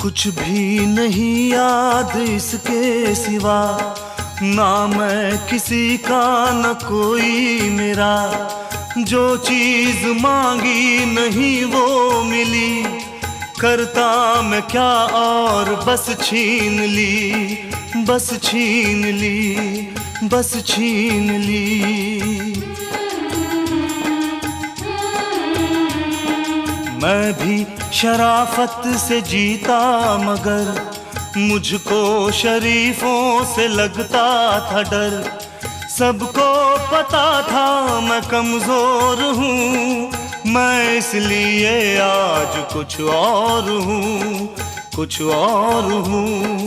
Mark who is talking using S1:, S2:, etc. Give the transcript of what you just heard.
S1: कुछ भी नहीं याद इसके सिवा, ना मैं किसी का न कोई मेरा। जो चीज मांगी नहीं वो मिली, करता मैं क्या और बस छीन ली, बस छीन ली, बस छीन ली। मैं भी शराफत से जीता मगर मुझको शरीफों से लगता था डर। सबको पता था मैं कमजोर हूँ, मैं इसलिए आज कुछ और हूँ, कुछ और हूँ।